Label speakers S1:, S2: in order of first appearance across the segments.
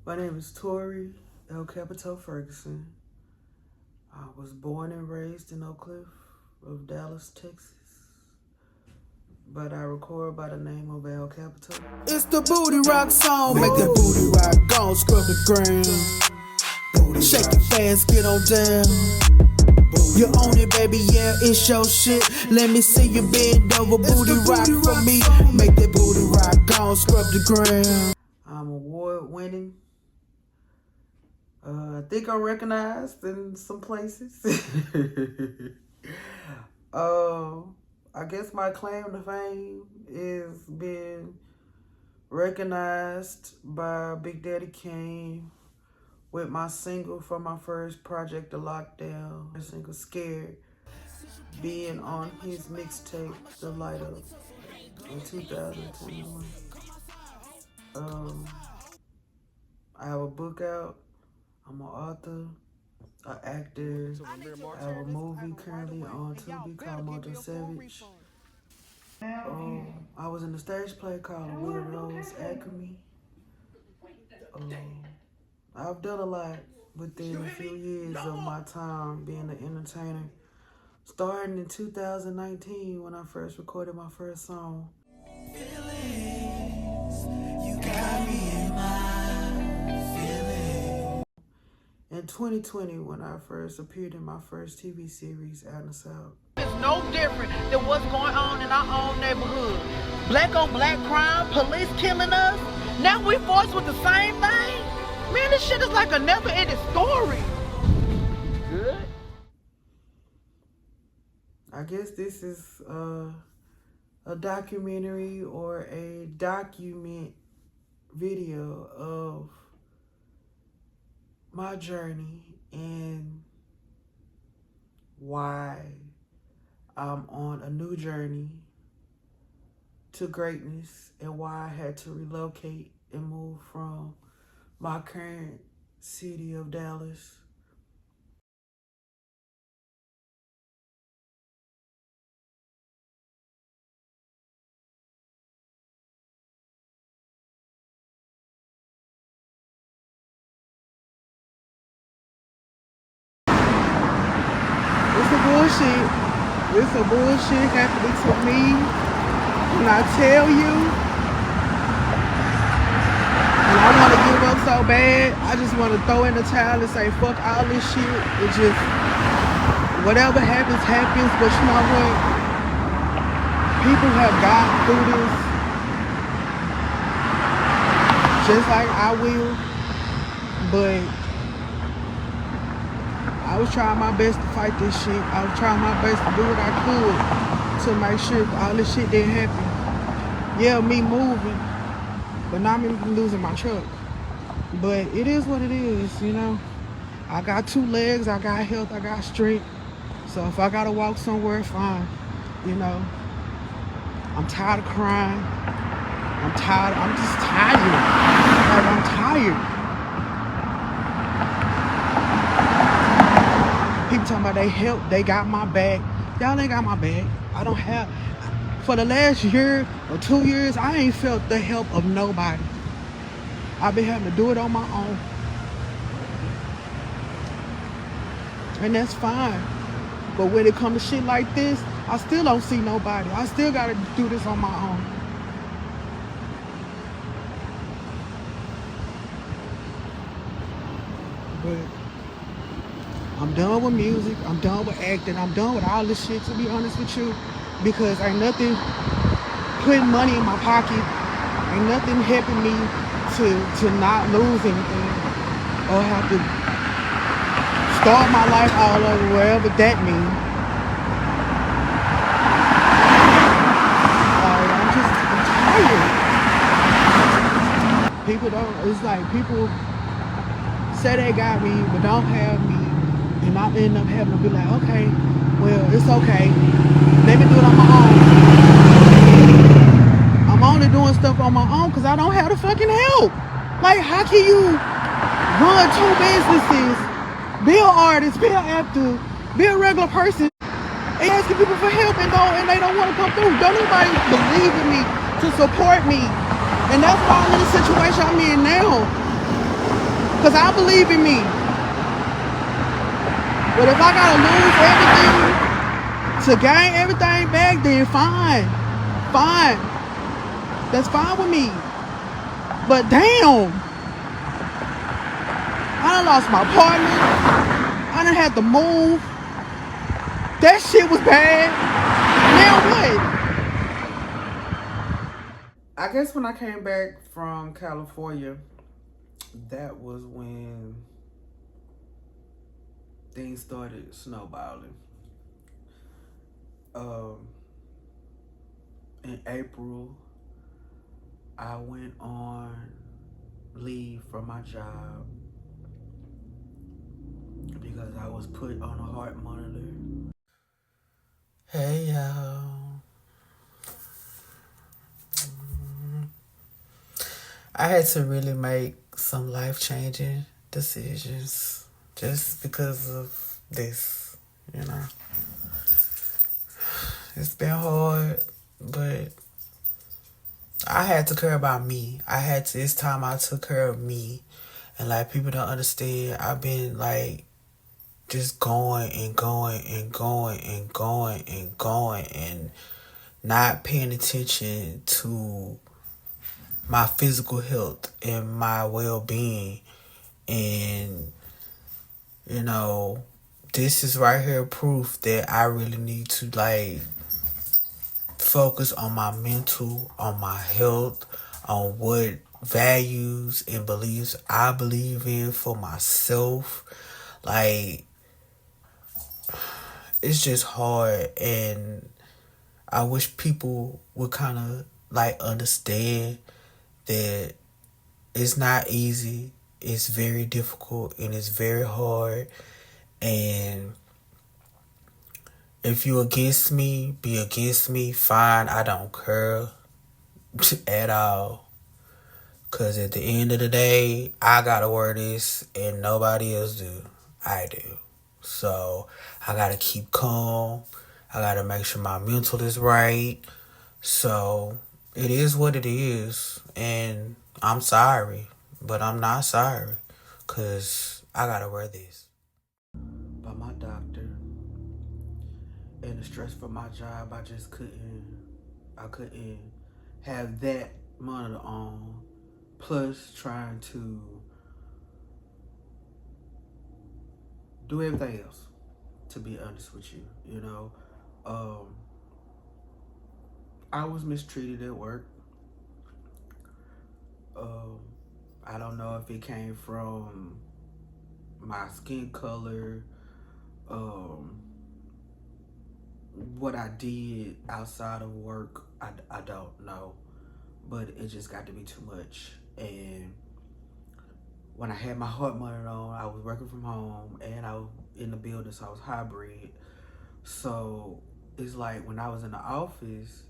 S1: My name is Tori CapeTeaux Ferguson. I was born and raised in Oak Cliff of Dallas, Texas. But I record by the name of CapeTeaux.
S2: It's the booty rock song. Make that booty rock, gon' scrub the ground. Shake it fast, get on down. You own it, baby, yeah, it's your shit. Let me see you bend over, booty rock for me. Make that booty rock, gon' scrub the ground.
S1: I'm award winning. I think I'm recognized in some places. I guess my claim to fame is being recognized by Big Daddy Kane with my single from my first project, The Lockdown, the single Scared, being on his mixtape, The Light Up, in 2021. I have a book out. I'm an author, an actor. I have a movie currently on Tubi called Mojo Savage. I was in a stage play called Weird Rose Alchemy. I've done a lot within a few years of my time being an entertainer. Starting in 2019 when I first recorded my first song. In 2020 when I first appeared in my first TV series out in the South.
S3: It's no different than what's going on in our own neighborhood. Black on black crime, police killing us. Now we forced with the same thing. Man, this shit is like a never-ending story. Good.
S1: I guess this is a documentary or a document video of my journey and why I'm on a new journey to greatness and why I had to relocate and move from my current city of Dallas.
S3: It's a bullshit. It's a bullshit happening to me. When I tell you, and I want to give up so bad, I just want to throw in the towel and say, fuck all this shit. It just, whatever happens, happens. But you know what? People have gotten through this just like I will. But I was trying my best to fight this shit. I was trying my best to do what I could to make sure all this shit didn't happen. Yeah, me moving, but not me losing my truck. But it is what it is, you know. I got 2 legs, I got health, I got strength. So if I gotta walk somewhere, fine, you know. I'm tired of crying. I'm just tired. Like, I'm tired. People talking about they help, they got my back. Y'all ain't got my back. I don't have, for the last year or 2 years, I ain't felt the help of nobody. I've been having to do it on my own. And that's fine. But when it comes to shit like this, I still don't see nobody. I still gotta do this on my own. But I'm done with music, I'm done with acting, I'm done with all this shit, to be honest with you, because ain't nothing putting money in my pocket, ain't nothing helping me to not lose anything or have to start my life all over, wherever that means. I'm tired. People don't, it's like people say they got me, but don't have me. And I end up having to be like, okay, well, it's okay. Let me do it on my own. I'm only doing stuff on my own because I don't have the fucking help. Like, how can you run 2 businesses, be an artist, be an actor, be a regular person, and asking people for help and they don't want to come through? Don't nobody believe in me to support me. And that's why I'm in the situation I'm in now. Because I believe in me. But if I gotta lose everything to gain everything back, then fine. Fine. That's fine with me. But damn, I done lost my partner. I done had to move. That shit was bad. Now what?
S1: I guess when I came back from California, that was when things started snowballing. In April, I went on leave from my job because I was put on a heart monitor. Hey y'all. I had to really make some life-changing decisions just because of this, you know. It's been hard, but I had to care about me. It's time I took care of me. And like, people don't understand, I've been like just going and going and going and going and going and not paying attention to my physical health and my well-being. And, you know, this is right here proof that I really need to like focus on my mental, on my health, on what values and beliefs I believe in for myself. Like, it's just hard, and I wish people would kind of like understand that it's not easy, it's very difficult, and it's very hard. And if you against me, be against me, fine, I don't care at all. Because at the end of the day, I gotta wear this and nobody else do. I do. So I gotta keep calm. I gotta make sure my mental is right. So it is what it is. And I'm sorry, but I'm not sorry. Because I gotta wear this. By my doctor. And the stress for my job, I couldn't have that monitor on. Plus trying to do everything else, to be honest with you. You know, I was mistreated at work. I don't know if it came from my skin color, what I did outside of work. I don't know, but it just got to be too much. And when I had my heart monitor on, I was working from home and I was in the building, so I was hybrid. So it's like when I was in the office,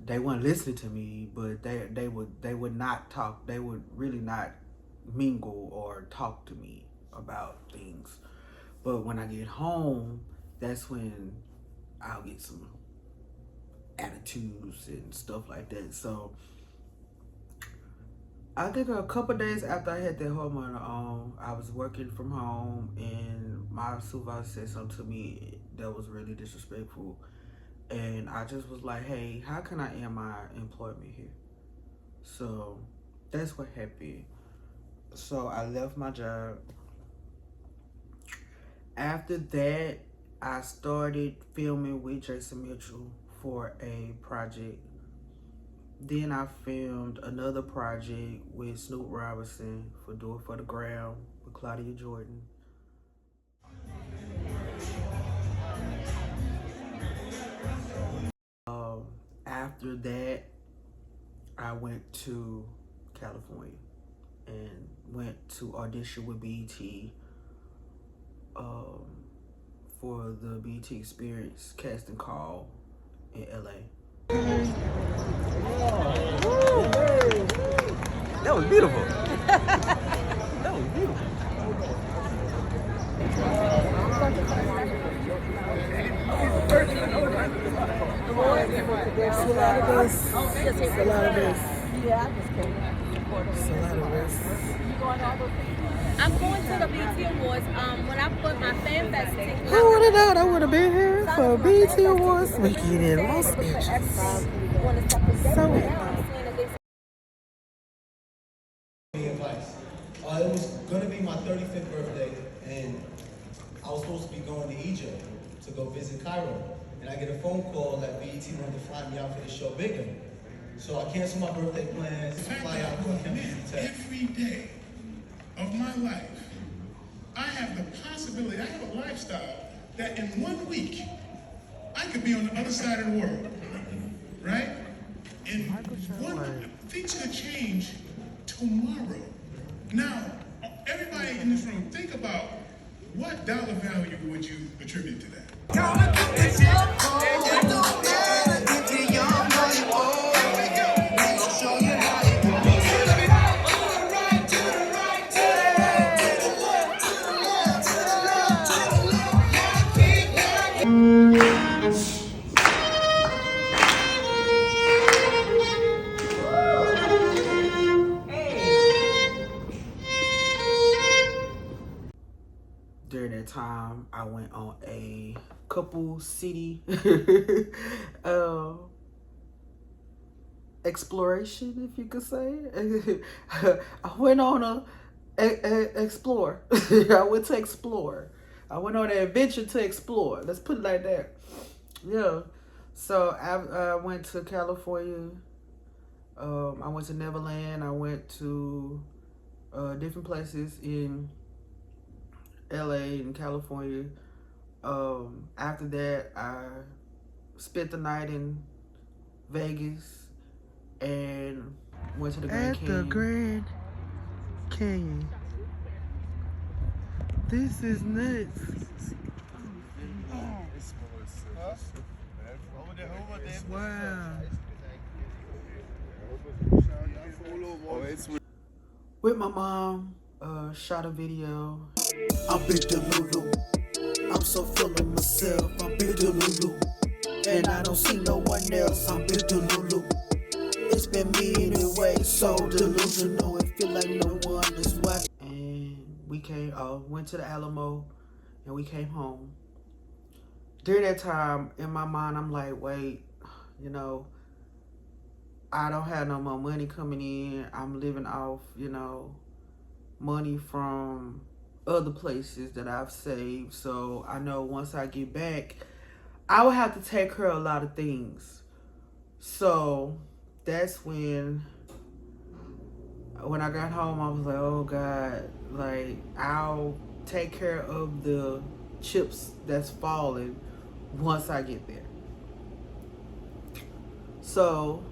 S1: they weren't listening to me, but they would not talk. They would really not mingle or talk to me about things. But when I get home, that's when I'll get some attitudes and stuff like that. So I think a couple days after I had that heart monitor on, I was working from home and my supervisor said something to me that was really disrespectful. And I just was like, hey, how can I end my employment here? So that's what happened. So I left my job. After that, I started filming with Jason Mitchell for a project. Then I filmed another project with Snoop Robinson for Do It For The Gram with Claudia Jordan. After that, I went to California and went to audition with BET for the BET Experience casting call in LA.
S4: That was beautiful. That was beautiful.
S3: It's a lot of this. It's a lot of this.
S5: Yeah, I just came.
S3: It's a lot of risk.
S5: I'm going to the BT Awards. When I put my fan fest ticket.
S3: Who would have known I would have been here for BT Awards weekend in Los Angeles? So
S6: advice. It was gonna be my 35th birthday, and I was supposed to be going to Egypt to go visit Cairo. And I get a phone call that BET wanted to fly me out for the show bigger. So I canceled my birthday plans, fly out to
S7: every day of my life, I have the possibility, I have a lifestyle that in 1 week, I could be on the other side of the world, right? And things could change tomorrow. Now, everybody in this room, think about what dollar value would you attribute to that?
S1: During that time, I went on a couple city exploration, if you could say. I went on a explore. I went to explore. I went on an adventure to explore. Let's put it like that. Yeah. So I went to California. I went to Neverland. I went to different places in LA and California. After that, I spent the night in Vegas and went to the Grand Canyon.
S3: at the Grand Canyon. This is nuts. Wow.
S1: With my mom, shot a video.
S2: I'm Big Delulu. I'm so full of myself. I'm Big Delulu. And I don't see no one else. I'm Big Delulu. It's been me anyway, so delusional. It feel like no one is watching.
S1: And we went to the Alamo, and we came home. During that time, in my mind, I'm like, wait, I don't have no more money coming in. I'm living off, money from other places that I've saved. So I know once I get back, I will have to take care of a lot of things. So that's when I got home, I was like, oh God, like I'll take care of the chips that's falling once I get there. So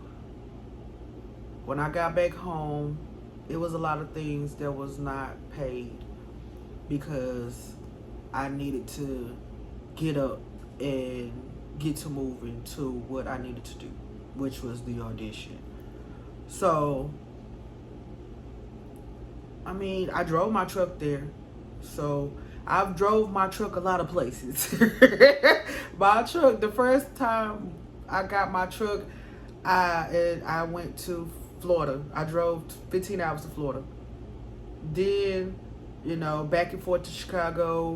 S1: when I got back home, it was a lot of things that was not paid because I needed to get up and get to moving to what I needed to do, which was the audition. So, I drove my truck there. So I've drove my truck a lot of places. My truck, the first time I got my truck, I went to Florida. I drove 15 hours to Florida. Then, back and forth to Chicago,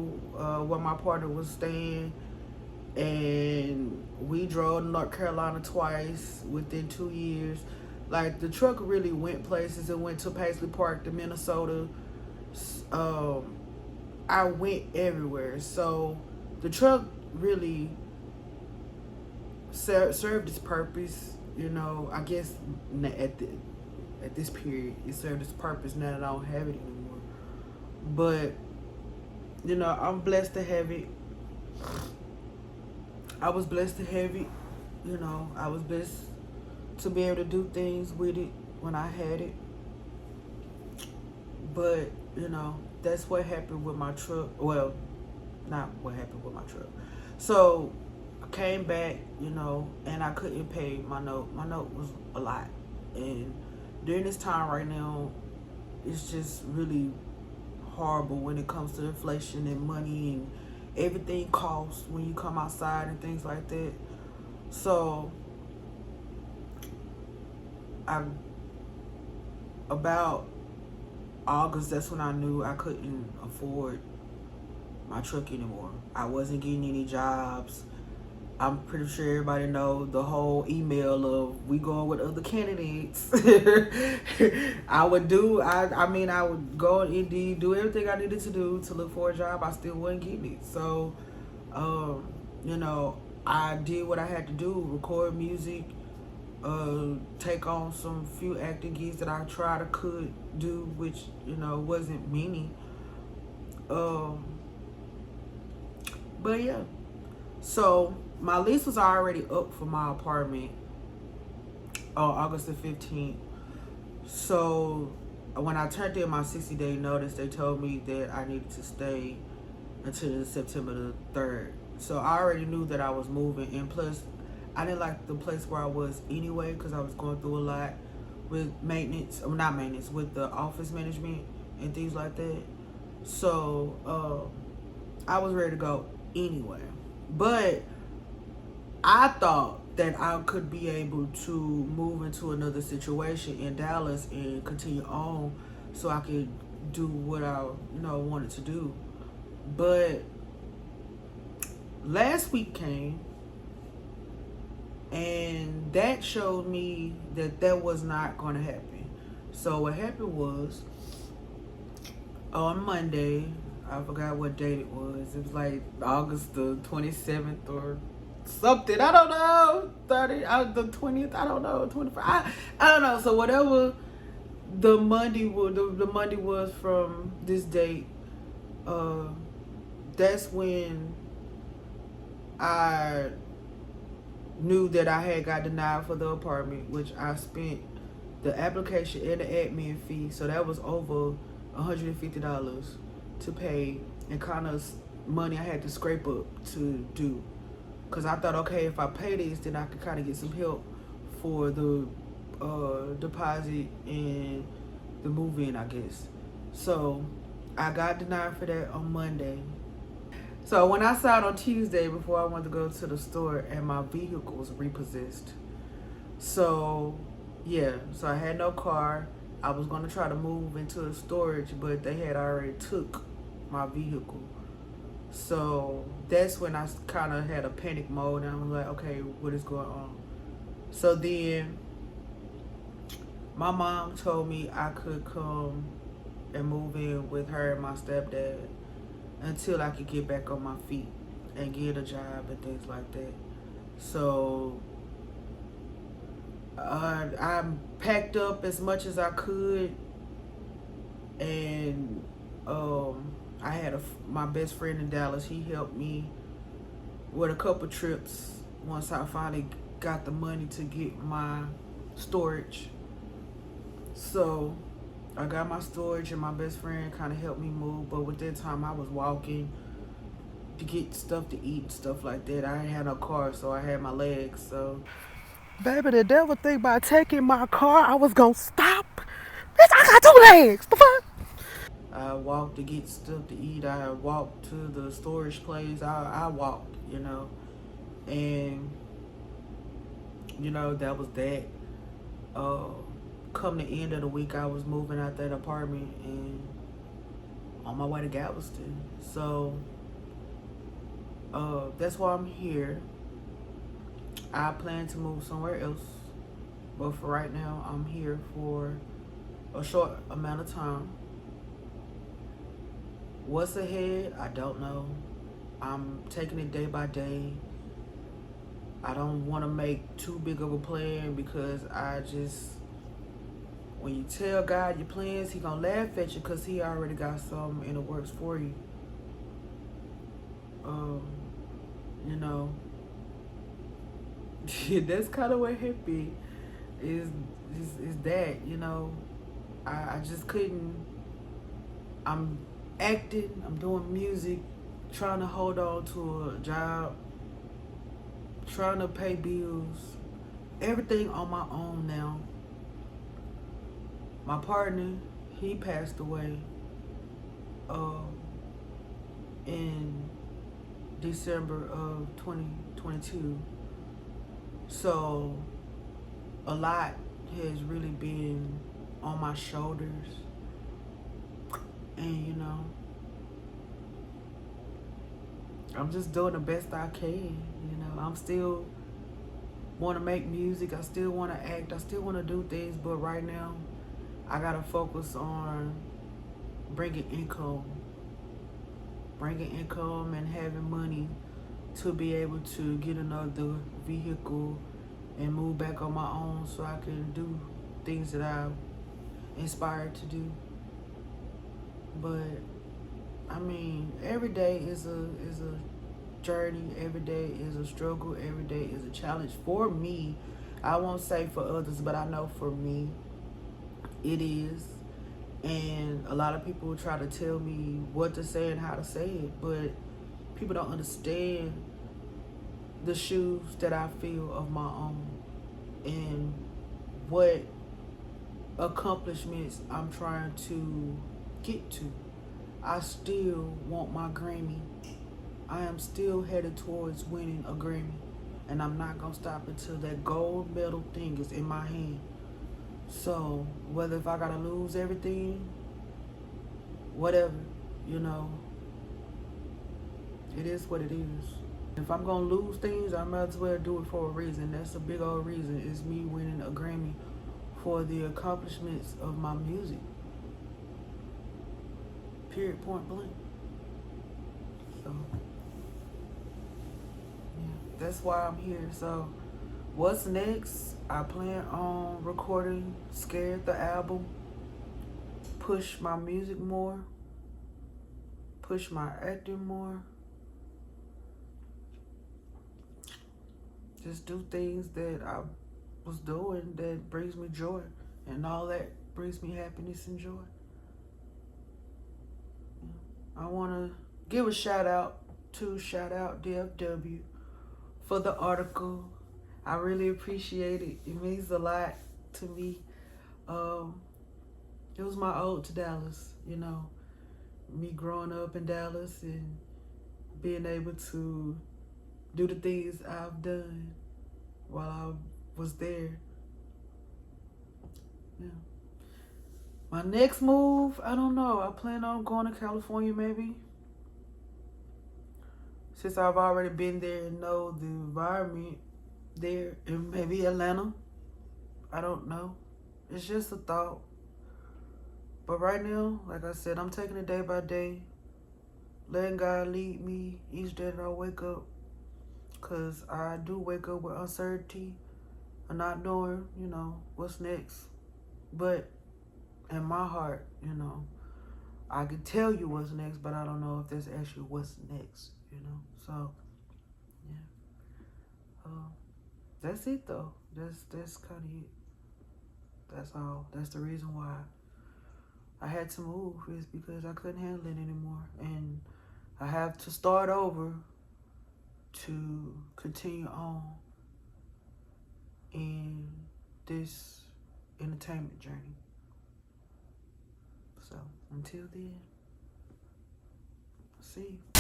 S1: where my partner was staying. And we drove to North Carolina twice within 2 years. Like, the truck really went places. It went to Paisley Park to Minnesota. I went everywhere. So the truck really served its purpose. I guess at this period, it served its purpose. Now that I don't have it anymore. But, I'm blessed to have it. I was blessed to have it. I was blessed to be able to do things with it when I had it. But, that's what happened with my truck. Well, not what happened with my truck. So, I came back, and I couldn't pay my note. My note was a lot. And during this time right now, it's just really horrible when it comes to inflation and money and everything costs when you come outside and things like that. So I about August, that's when I knew I couldn't afford my truck anymore. I wasn't getting any jobs. I'm pretty sure everybody know the whole email of we going with other candidates. I would go on Indeed, do everything I needed to do to look for a job. I still wasn't getting it. So, you know, I did what I had to do, record music, take on some few acting gigs that I could do, which, you know, wasn't many. But yeah. So my lease was already up for my apartment on August the 15th. So when I turned in my 60-day notice, they told me that I needed to stay until September the 3rd. So I already knew that I was moving, and plus I didn't like the place where I was anyway because I was going through a lot with with the office management and things like that. So I was ready to go anyway. But I thought that I could be able to move into another situation in Dallas and continue on so I could do what I, wanted to do. But last week came and that showed me that that was not going to happen. So what happened was on Monday, I forgot what date it was. It was like August the 27th or something. I don't know. The 20th. I don't know. 25th. I don't know. So whatever the Monday was from this date, that's when I knew that I had got denied for the apartment, which I spent the application and the admin fee. So that was over $150 to pay, and kind of money I had to scrape up to do. Because I thought, okay, if I pay this, then I could kind of get some help for the deposit and the move-in, I guess. So I got denied for that on Monday. So when I saw it on Tuesday before I went to go to the store, and my vehicle was repossessed. So yeah, so I had no car. I was going to try to move into a storage, but they had already took my vehicle. So that's when I kind of had a panic mode, and I was like, okay, what is going on? So then my mom told me I could come and move in with her and my stepdad until I could get back on my feet and get a job and things like that. So I packed up as much as I could, and I had my best friend in Dallas. He helped me with a couple trips once I finally got the money to get my storage. So I got my storage, and my best friend kind of helped me move. But with that time, I was walking to get stuff to eat and stuff like that. I ain't had no car, so I had my legs. So
S3: Baby, the devil think by taking my car, I was gonna stop. Bitch, I got 2 legs. The fuck?
S1: I walked to get stuff to eat. I walked to the storage place. I walked, and that was that. Come the end of the week, I was moving out that apartment and on my way to Galveston. So that's why I'm here. I plan to move somewhere else, but for right now, I'm here for a short amount of time. What's ahead, I don't know. I'm taking it day by day. I don't want to make too big of a plan because when you tell God your plans, he gonna laugh at you because he already got something in the works for you. That's kind of what hit me is that, I just couldn't. I'm acting, I'm doing music, trying to hold on to a job, trying to pay bills, everything on my own now. My partner, he passed away in December of 2022. So a lot has really been on my shoulders. And, you know, I'm just doing the best I can. You know, I'm still want to make music. I still want to act. I still want to do things. But right now, I got to focus on bringing income and having money to be able to get another vehicle and move back on my own so I can do things that I'm inspired to do. But I mean, every day is a journey. Every day is a struggle. Every day is a challenge for me. I won't say for others, but I know for me it is. And a lot of people try to tell me what to say and how to say it, but people don't understand the shoes that I feel of my own and what accomplishments I'm trying to get to. I still want my Grammy. I am still headed towards winning a Grammy, and I'm not gonna stop until that gold medal thing is in my hand. So whether if I gotta lose everything, whatever, you know, it is what it is. If I'm gonna lose things, I might as well do it for a reason. That's a big old reason. It's me winning a Grammy for the accomplishments of my music. Period, point blank. So yeah, that's why I'm here. So what's next? I plan on recording Scared the album, push my music more, push my acting more, just do things that I was doing that brings me joy, and all that brings me happiness and joy. I want to give a shout out DFW for the article. I really appreciate it. It means a lot to me. It was my ode to Dallas, you know, me growing up in Dallas and being able to do the things I've done while I was there. Yeah. My next move, I don't know. I plan on going to California maybe. Since I've already been there and know the environment there, and maybe Atlanta. I don't know. It's just a thought. But right now, like I said, I'm taking it day by day, letting God lead me each day that I wake up. Because I do wake up with uncertainty and not knowing, you know, what's next. But in my heart, you know, I can tell you what's next, but I don't know if that's actually what's next, you know. So, yeah. That's it, though. That's kind of it. That's all. That's the reason why I had to move, is because I couldn't handle it anymore. And I have to start over to continue on in this entertainment journey. So until then, see you.